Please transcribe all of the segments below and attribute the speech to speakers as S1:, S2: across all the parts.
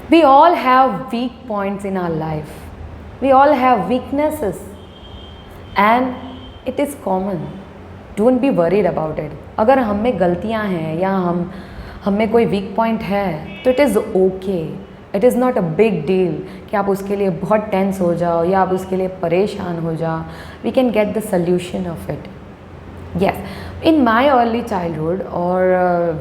S1: We all have weak points in our life. We all have weaknesses. And it is common. Don't be worried about it. अगर हम में गलतियाँ हैं या हम में कोई वीक पॉइंट है तो it is okay. It is not a big deal कि आप उसके लिए बहुत टेंस हो जाओ या आप उसके लिए परेशान हो जाओ. We can get the solution of it. Yes, in my early childhood or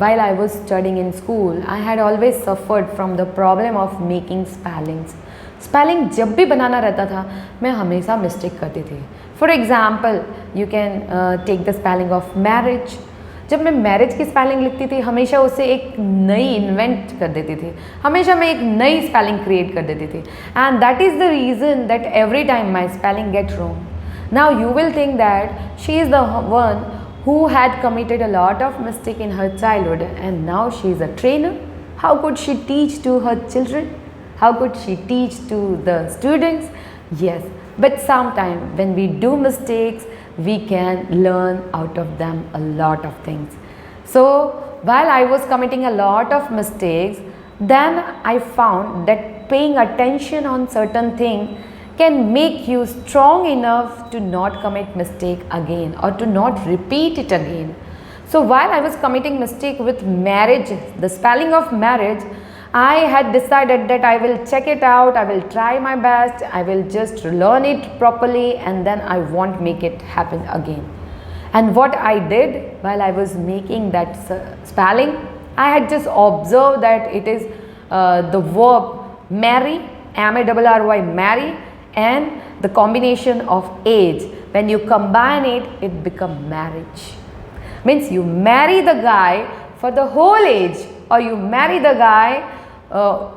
S1: while I was studying in school, I had always suffered from the problem of making spellings. Spelling जब भी बनाना रहता था मैं हमेशा मिस्टेक करती थी. For example, you can take the spelling of marriage. जब मैं मैरिज की स्पेलिंग लिखती थी हमेशा उसे एक नई इन्वेंट कर देती थी. हमेशा मैं एक नई स्पेलिंग क्रिएट कर देती थी. And that is the reason that every time my spelling get wrong. Now you will think that she is the one who had committed a lot of mistake in her childhood and now she is a trainer. How could she teach to her children? How could she teach to the students? Yes, but sometimes when we do mistakes, we can learn out of them a lot of things. So while I was committing a lot of mistakes, then I found that paying attention on certain things can make you strong enough to not commit mistake again or to not repeat it again. So while I was committing mistake with marriage, the spelling of marriage, I had decided that I will check it out, I will try my best, I will just learn it properly and then I won't make it happen again. And what I did while I was making that spelling, I had just observed that it is the verb marry, M-A-R-R-Y, marry, and the combination of age. When you combine it, it becomes marriage. Means you marry the guy for the whole age or you marry the guy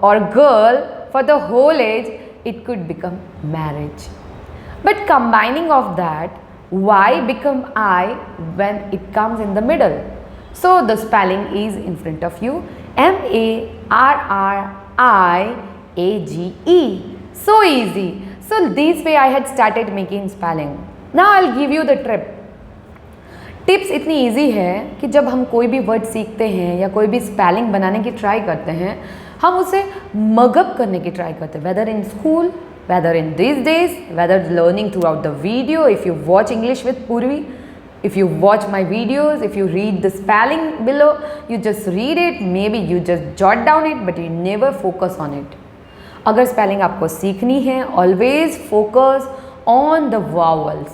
S1: or girl for the whole age, it could become marriage. But combining of that, Y become I when it comes in the middle. So the spelling is in front of you, M-A-R-R-I-A-G-E. So easy. So this way I had started making spelling. Now I'll give you the tip. Tips इतनी easy है कि जब हम कोई भी word सीखते हैं या कोई भी स्पेलिंग बनाने की ट्राई करते हैं हम उसे मगअप करने की ट्राई करते हैं. Whether in school, whether in this days, whether learning throughout the video. If you watch English with Purvi, if you watch my videos, if you read the spelling below, you just read it, maybe you just jot down it but you never focus on it. अगर spelling आपको सीखनी है, always focus on the vowels.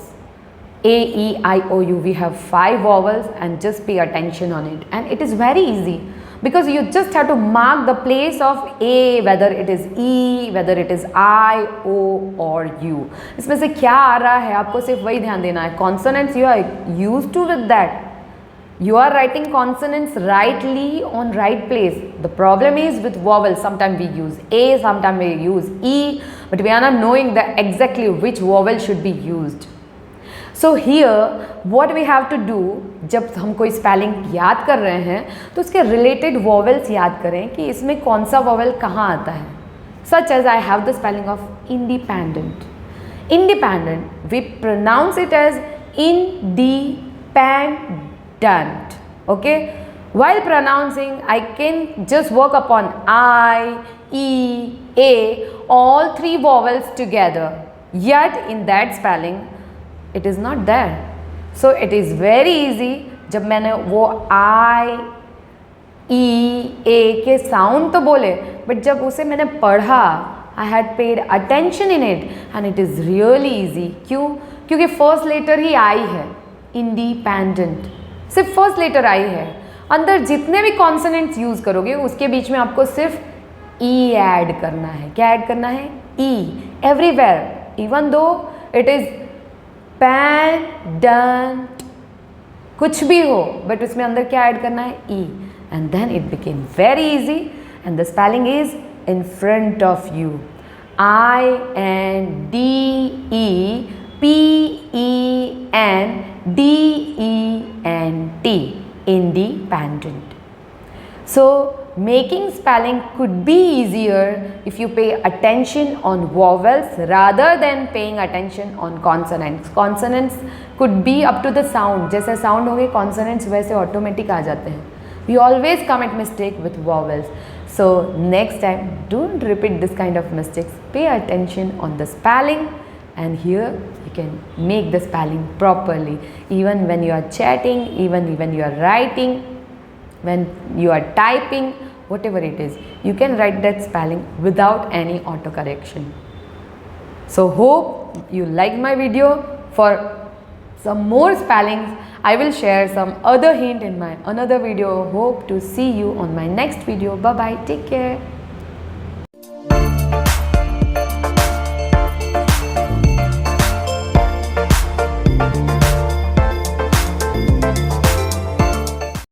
S1: A, E, I, O, U, we have 5 vowels and just pay attention on it. And it is very easy because you just have to mark the place of A, whether it is E, whether it is I, O or U. इसमें से क्या आ रहा है आपको सिर्फ वही ध्यान देना है. Consonants you are used to with that. You are writing consonants rightly on right place. The problem is with vowels. Sometimes we use A, sometimes we use E, but we are not knowing that exactly which vowel should be used. So here what we have to do, जब हम कोई spelling याद कर रहे हैं तो उसके related vowels याद करें कि इसमें कौन सा वॉवेल कहाँ आता है. Such as I have the spelling of independent. Independent, we pronounce it as independent. Okay? While pronouncing, I can just work upon I, E, A, all 3 vowels together. Yet in that spelling, it is not there. So it is very easy. जब मैंने वो I, E, A के sound तो बोले but जब उसे मैंने पढ़ा I had paid attention in it and it is really easy. क्यों? क्योंकि फर्स्ट लेटर ही I है. Independent, सिर्फ फर्स्ट लेटर I है. अंदर जितने भी कॉन्सोनेंट्स यूज करोगे उसके बीच में आपको सिर्फ E ऐड करना है. क्या ऐड करना है? E everywhere, even though it is pendant, कुछ भी हो बट उसमें अंदर क्या ऐड करना है? E. And then it became very easy and the spelling is in front of you. I-N-D-E-P-E-N-D-E-N-T, independent. So making spelling could be easier if you pay attention on vowels rather than paying attention on consonants. Consonants could be up to the sound. जैसे sound होंगे consonants वैसे automatic आ जाते हैं. We always commit mistake with vowels. So next time, don't repeat this kind of mistakes. Pay attention on the spelling, and here you can make the spelling properly. Even when you are chatting, even when you are writing, when you are typing, whatever it is, you can write that spelling without any autocorrection. So hope you like my video. For some more spellings, I will share some other hint in my another video. Hope to see you on my next video. Bye bye. Take care.